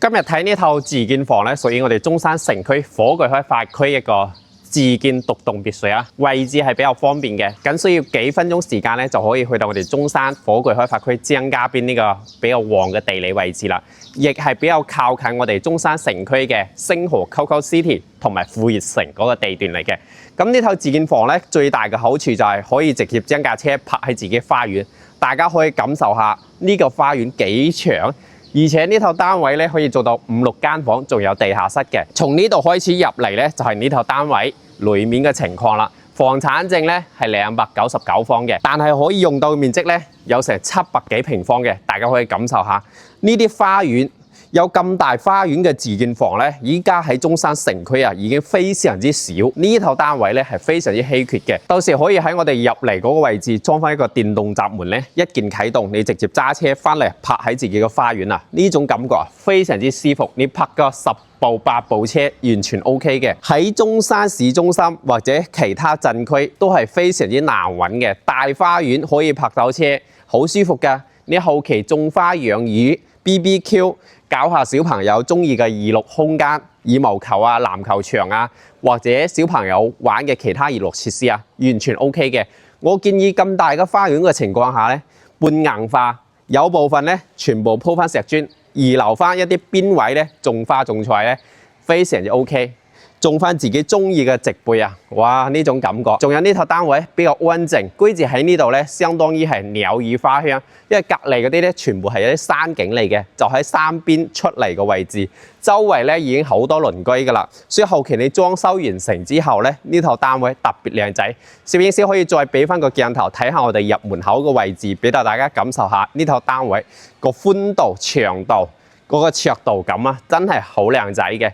今日睇呢套自建房咧，屬於我哋中山城區火炬開發區一個自建獨棟別墅啊，位置係比較方便嘅，僅需要幾分鐘時間咧就可以去到我哋中山火炬開發區張家邊呢個比較旺嘅地理位置啦，亦係比較靠近我哋中山城區嘅星河 COCO City 同埋富熱城嗰個地段嚟嘅。咁呢套自建房咧最大嘅好處就係可以直接將架車泊喺自己花園，大家可以感受下呢個花園幾長。而且呢套單位咧可以做到5、6間房，仲有地下室嘅。從呢度開始入嚟咧，就係呢套單位裏面嘅情況啦。房產證咧係299方嘅，但係可以用到嘅面積咧有成700幾平方嘅。大家可以感受下呢啲花園。有咁大花園嘅自建房咧，依家喺中山城區啊已經非常之少。呢套單位咧係非常之稀缺嘅，到時可以喺我哋入嚟嗰個位置裝翻一個電動閘門咧，一鍵啟動，你直接揸車翻嚟泊喺自己嘅花園啊！呢種感覺啊非常之舒服，你泊個10部8部車完全 OK 嘅。喺中山市中心或者其他鎮區都係非常之難揾嘅，大花園可以泊到車，好舒服㗎。你後期種花養魚、BBQ。搞下小朋友中意嘅娛樂空間，羽毛球啊、籃球場啊，或者小朋友玩嘅其他娛樂設施啊，完全 OK 嘅。我建議咁大嘅花園嘅情況下咧，半硬化，有部分咧全部鋪翻石磚，而留翻一啲邊位咧種花種菜咧，非常之 OK。種翻自己中意嘅植被啊！哇，呢種感覺。仲有呢套單位比較安靜，居住喺呢度咧，相當於係鳥語花香。因為隔離嗰啲咧，全部係一啲山景嚟嘅，就喺山邊出嚟嘅位置，周圍咧已經好多鄰居㗎啦。所以後期你裝修完成之後咧，呢套單位特別靚仔。攝影師可以再俾翻個鏡頭睇下我哋入門口嘅位置，俾到大家感受下呢套單位個寬度、長度嗰個尺度感啊，真係好靚仔嘅。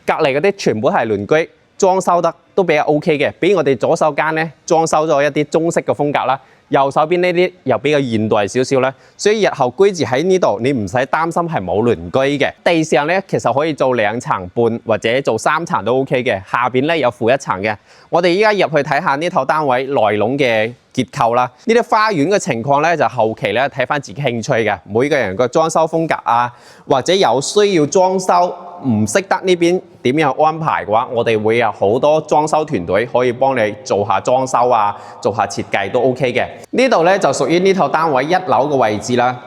隔離嗰啲全部係鄰居，裝修得都比較 OK 嘅。比我哋左手間咧裝修咗一啲中式嘅風格啦，右手邊呢啲又比較現代少少啦。所以日後居住喺呢度，你唔使擔心係冇鄰居嘅。地上咧其實可以做2層半或者做3層都 OK 嘅。下邊咧有負1層嘅。我哋依家入去睇下呢套單位內籠嘅結構啦。呢啲花園嘅情況咧就後期咧睇翻自己興趣嘅，每個人個裝修風格啊，或者有需要裝修。唔識得呢邊點樣安排嘅話，我哋會有好多裝修團隊可以幫你做下裝修啊，做下設計都 OK 嘅。呢度咧就屬於呢套單位1樓嘅位置啦。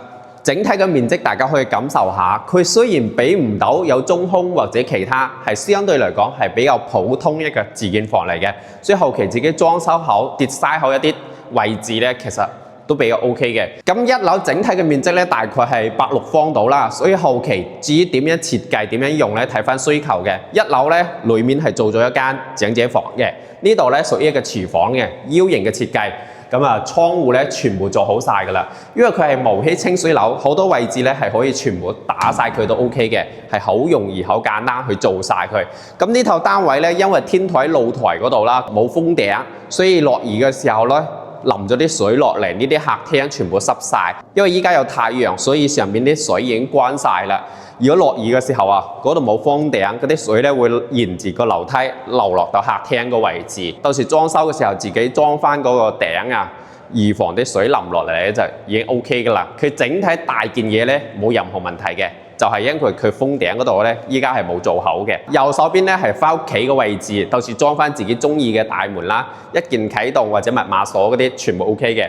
整體嘅面積大家可以感受下，佢雖然比唔到有中空或者其他，係相對嚟講係比較普通一個自建房嚟嘅。所以後期自己裝修好、design好一啲位置咧，其實都比較 OK 嘅。咁1樓整體嘅面積咧，大概係86方度啦。所以後期至於點樣設計、點樣用咧，睇翻需求嘅。1樓咧，裡面係做咗一間長者房嘅。呢度咧屬於一個廚房嘅 U 型嘅設計。咁啊，窗戶咧全部做好晒㗎啦。因為佢係無氣清水樓，好多位置咧係可以全部打晒佢都 OK 嘅，係好容易、好簡單去做晒佢。咁呢套單位咧，因為天台露台嗰度啦冇封頂，所以落雨嘅時候咧，淋咗啲水落嚟，呢啲客廳全部濕晒。因為依家有太陽，所以上面啲水已經乾晒啦。如果落雨嘅時候啊，嗰度冇封頂，嗰啲水咧會沿住個樓梯流落到客廳個位置。到時裝修嘅時候，自己裝翻嗰個頂啊，預防啲水淋落嚟咧就已經 OK 噶啦。佢整體大件嘢咧冇任何問題嘅，就係因為佢封頂嗰度咧，依家係冇做好嘅。右手邊咧係翻屋企嘅位置，到時裝翻自己中意嘅大門啦，一鍵啟動或者密碼鎖嗰啲全部 OK 嘅。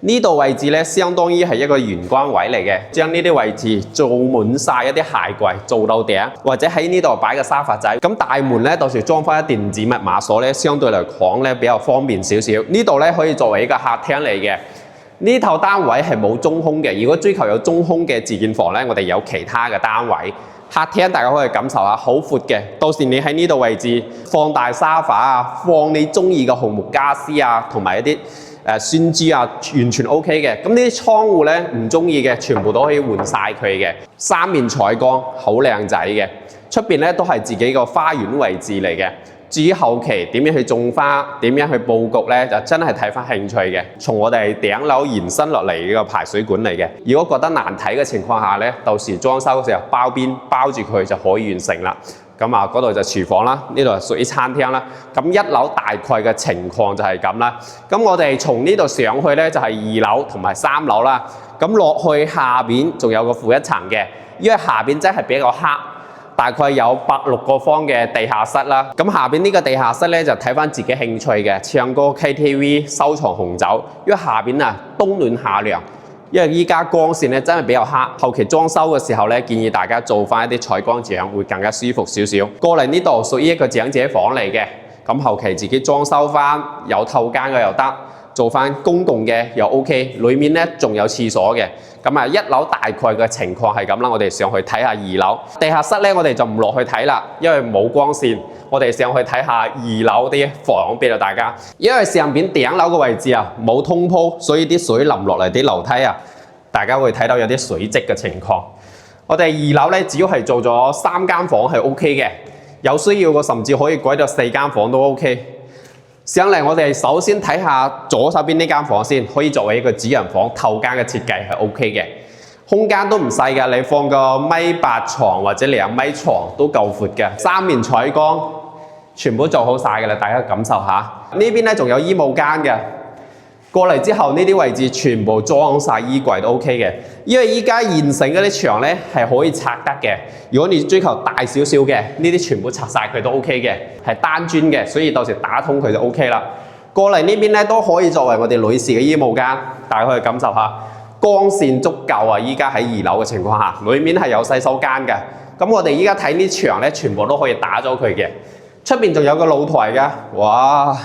呢度位置咧，相當於係一個玄關位嚟嘅，將呢啲位置做滿晒一啲鞋櫃，做到頂，或者喺呢度擺個沙發仔。咁大門咧，到時裝翻一電子密碼鎖咧，相對嚟講咧比較方便少少。呢度咧可以作為一個客廳嚟嘅。呢套單位係冇中空嘅，如果追求有中空嘅自建房咧，我哋有其他嘅單位。客廳大家可以感受下，好闊嘅。到時你喺呢度位置放大沙發啊，放你中意嘅紅木家私啊，同埋一啲酸枝啊，完全 OK 嘅。咁呢啲窗戶咧唔中意嘅，全部都可以換晒佢嘅。3面採光，好靚仔嘅。出邊咧都係自己個花園位置嚟嘅。至於後期點樣去種花、點樣去佈局咧，就真係睇翻興趣嘅。從我哋頂樓延伸落嚟呢個排水管嚟嘅。如果覺得難睇嘅情況下咧，到時裝修嘅時候包邊包住佢就可以完成啦。咁啊，嗰度就廚房啦，呢度係屬於餐廳啦。咁1樓大概嘅情況就係咁啦。咁我哋從呢度上去咧就係2樓同埋3樓啦。咁落去下邊仲有個負1層嘅。因為下邊真係比較黑。大概有106個方嘅地下室啦，咁下邊呢個地下室咧就睇翻自己興趣嘅，唱歌 KTV、收藏紅酒。因為下邊啊冬暖夏涼，因為依家光線咧真係比較黑，後期裝修嘅時候咧建議大家做翻一啲採光獎，會更加舒服少少。過嚟呢度屬於一個長者房嚟嘅，咁後期自己裝修翻有透間嘅又得，做翻公共嘅又 OK， 裏面咧仲有廁所嘅。咁啊，一樓大概嘅情況係咁啦，我哋上去睇下二樓。地下室咧，我哋就唔落去睇啦，因為冇光線。我哋上去睇下二樓啲房俾到大家。因為上邊頂樓嘅位置啊冇通鋪，所以啲水淋落嚟啲樓梯啊，大家會睇到有啲水漬嘅情況。我哋二樓咧，只要係做咗3間房係 OK 嘅，有需要嘅甚至可以改到4間房都 OK。上嚟我哋首先睇下左手邊呢間房先，可以作為一個主人房透間嘅設計係 OK 嘅，空間都唔細㗎，你放個1.8米床或者2米床都夠闊嘅，3面採光，全部做好晒㗎啦，大家感受下。呢邊咧仲有衣帽間嘅，過嚟之後呢啲位置全部裝晒衣櫃都 OK 嘅，因為依家現成嗰啲牆咧係可以拆得嘅。如果你追求大少少嘅，呢啲全部拆晒佢都 OK 嘅，係單磚嘅，所以到時打通佢就 OK 啦。過嚟呢邊咧都可以作為我哋女士嘅衣帽間，大家可以感受下光線足夠啊！依家喺2樓嘅情況下，裡面係有洗手間嘅。咁我哋依家睇呢牆咧，全部都可以打咗佢嘅。出邊仲有個露台㗎，哇！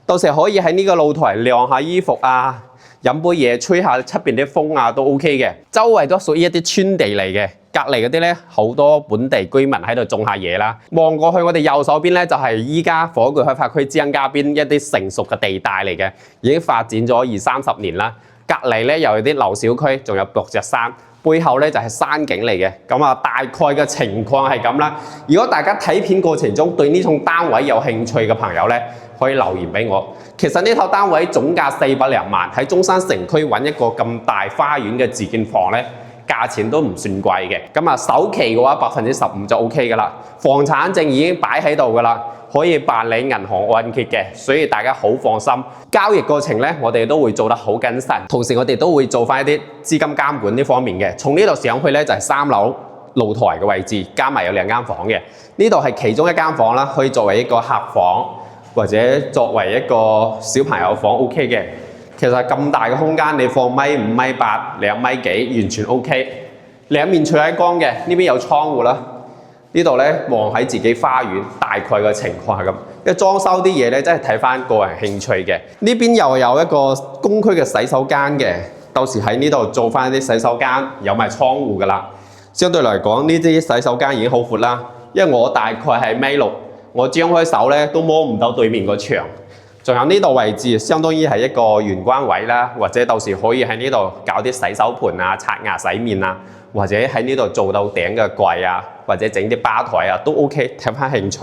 到時可以喺呢個露台晾下衣服啊，飲杯嘢吹下出邊啲風啊，都 OK 嘅。周圍都屬於一啲村地嚟嘅。隔離嗰啲咧，好多本地居民喺度種下嘢啦。望過去，我哋右手邊咧就係依家火炬開發區張家邊一啲成熟嘅地帶嚟嘅，已經發展咗20-30年啦。隔離咧又有啲樓小區，仲有博隻山，背後咧就係山景嚟嘅。咁啊，大概嘅情況係咁啦。如果大家睇片過程中對呢種單位有興趣嘅朋友咧，可以留言俾我。其實呢套單位總價400多萬，喺中山城區揾一個咁大花園嘅自建房咧，價錢都唔算貴嘅。咁啊，首期嘅話15%就 OK 噶啦。房產證已經擺喺度噶啦，可以辦理銀行按揭嘅，所以大家好放心。交易過程咧，我哋都會做得好謹慎，同時我哋都會做翻一啲資金監管呢方面嘅。從呢度上去咧就係3樓露台嘅位置，加埋有2間房嘅。呢度係其中一間房啦，可以作為一個客房或者作為一個小朋友房 OK 嘅。其實咁大嘅空間，你放5.8米、2米幾，完全 OK。兩面採光嘅，呢邊有窗戶啦。呢度咧望喺自己花園，大概嘅情況係咁。因為裝修啲嘢咧，真係睇翻個人興趣嘅。呢邊又有一個公區嘅洗手間嘅，到時喺呢度做翻啲洗手間，有埋窗戶噶啦。相對嚟講，呢啲洗手間已經好闊啦。因為我大概係1.6米，我張開手咧都摸唔到對面個牆。仲有呢度位置，相當於係一個玄關位啦，或者到時可以喺呢度搞啲洗手盆啊、刷牙洗面啊，或者喺呢度做到頂嘅櫃啊，或者整啲吧台啊，都 OK， 睇翻興趣。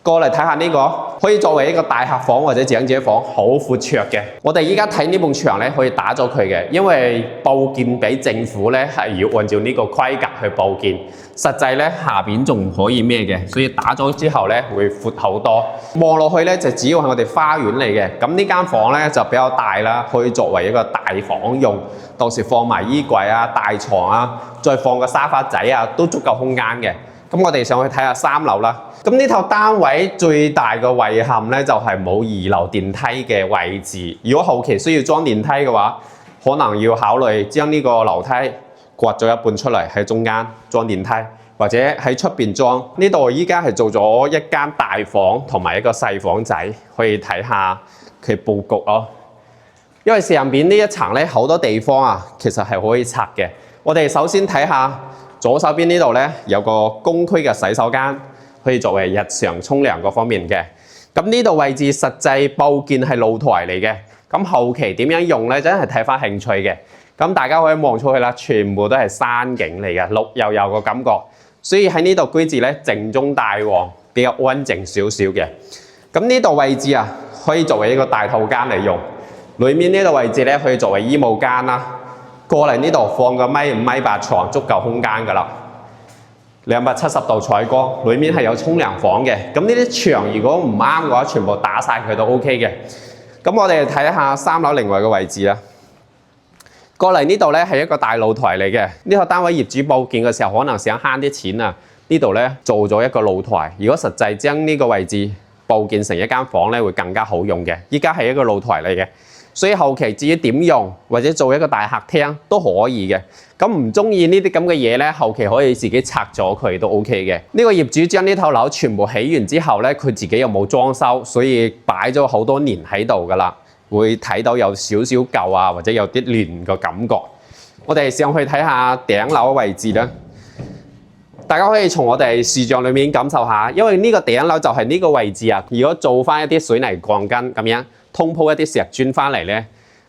過嚟睇下呢個，可以作為一個大客房或者長者房，好闊綽嘅。我哋依家睇呢埲牆咧，可以打咗佢嘅，因為報建俾政府咧係要按照呢個規格去報建。實際咧下邊仲唔可以咩嘅，所以打咗之後咧會闊好多。望落去咧就主要係我哋花園嚟嘅。咁呢間房咧就比較大啦，可以作為一個大房用，到時放埋衣櫃啊、大床啊，再放個沙發仔啊，都足夠空間嘅。咁我哋上去睇下3樓啦。咁呢套單位最大嘅遺憾咧，就係冇2樓電梯嘅位置。如果後期需要裝電梯嘅話，可能要考慮將呢個樓梯掘咗一半出嚟喺中間裝電梯，或者喺出邊裝。呢度依家係做咗一間大房同埋一個細房仔，可以睇下佢佈局咯。因為上邊呢一層咧好多地方啊，其實係可以拆嘅。我哋首先睇下左手邊呢度咧有個公區嘅洗手間。可以作為日常沖涼嗰方面嘅。咁呢度位置實際報建係露台嚟嘅。咁後期點樣用咧，真係睇翻興趣嘅。咁大家可以望出去啦，全部都係山景嚟嘅，綠油油個感覺。所以喺呢度居住咧，靜中帶旺，比較安靜少少嘅。咁呢度位置啊，可以作為一個大套間嚟用。裏面呢度位置咧，可以作為衣帽間啦。過嚟呢度放個1.5米床，足夠空間㗎啦。270度採光，裏面係有沖涼房嘅。咁呢啲牆如果唔啱嘅話，全部打晒佢都 OK 嘅。咁我哋睇下3樓另外嘅位置啦。過嚟呢度咧係一個大露台嚟嘅，呢個單位業主報建嘅時候可能想慳啲錢啊，呢度咧做咗一個露台。如果實際將呢個位置報建成一間房咧，會更加好用嘅。依家係一個露台嚟嘅，所以後期至於點用或者做一個大客廳都可以嘅。咁唔中意呢啲咁嘅嘢咧，後期可以自己拆咗佢都 OK 嘅。呢個業主將呢套樓全部起完之後咧，佢自己又冇裝修，所以擺咗好多年喺度噶啦。會睇到有少少舊啊，或者有啲亂嘅感覺。我哋上去睇下頂樓嘅位置啦。大家可以從我哋視像裏面感受下，因為呢個頂樓就係呢個位置啊。如果做翻一啲水泥鋼筋咁樣通鋪一啲石磚翻嚟咧，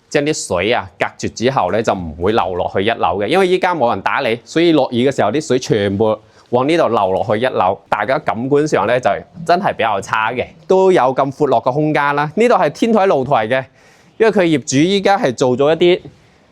將啲水啊隔絕之後咧，就唔會流落去一樓嘅。因為依家冇人打理，所以落雨嘅時候啲水全部往呢度流落去一樓，大家感官上咧就真係比較差嘅。都有咁闊落嘅空間啦。呢度係天台露台嘅。因為佢業主依家係做咗一啲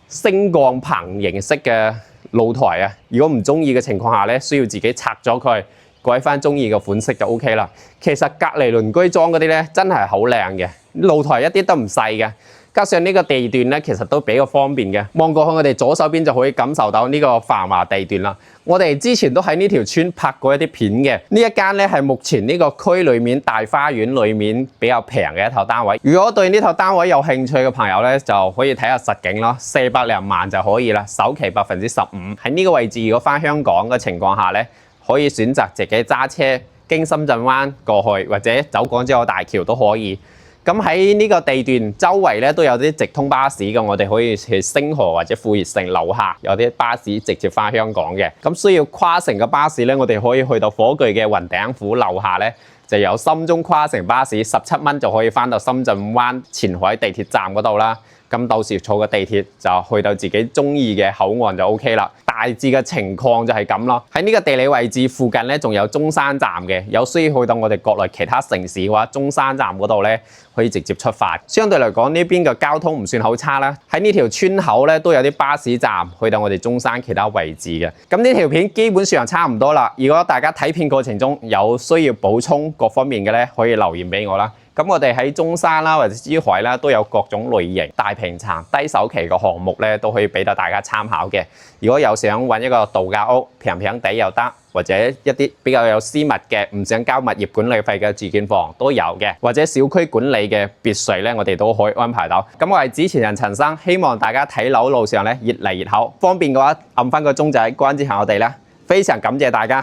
升降棚形式嘅露台啊，如果唔中意嘅情況下咧，需要自己拆咗佢，改翻中意嘅款式就 OK 啦。其實隔離鄰居裝嗰啲咧真係好靚嘅，露台一啲都唔細嘅。加上呢個地段咧，其實都比較方便嘅。望過去我哋左手邊就可以感受到呢個繁華地段啦。我哋之前都喺呢條村拍過一啲片嘅。呢一間咧係目前呢個區裏面大花園裏面比較平嘅一套單位。如果對呢套單位有興趣嘅朋友咧，就可以睇下實景咯，400零萬就可以啦，首期15%。喺呢個位置如果翻香港嘅情況下咧，可以選擇自己揸車經深圳灣過去，或者走港珠澳大橋都可以。咁喺呢個地段周圍咧都有啲直通巴士嘅，我哋可以去星河或者富熱城樓下有啲巴士直接翻香港嘅。咁需要跨城嘅巴士咧，我哋可以去到火炬嘅雲頂府樓下咧，就有深中跨城巴士17蚊就可以翻到深圳灣前海地鐵站嗰度啦。咁到時坐個地鐵就去到自己中意嘅口岸就 OK 啦。大致嘅情況就係咁咯。喺呢個地理位置附近咧，仲有中山站嘅。有需要去到我哋國內其他城市嘅話，中山站嗰度咧可以直接出發。相對嚟講，呢邊嘅交通唔算好差啦。喺呢條村口咧都有啲巴士站去到我哋中山其他位置嘅。咁呢條片基本上差唔多啦。如果大家睇片過程中有需要補充各方面嘅咧，可以留言俾我啦。咁我哋喺中山啦或者珠海啦都有各種類型大平層低首期嘅項目咧，都可以俾到大家參考嘅。如果有想揾一個度假屋平平地又得，或者一啲比較有私密嘅唔想交物業管理費嘅自建房都有嘅，或者小區管理嘅別墅咧，我哋都可以安排到。咁我係主持人陳生，希望大家睇樓路上咧越嚟越好，方便嘅話按翻個鐘仔關注下我哋啦。非常感謝大家。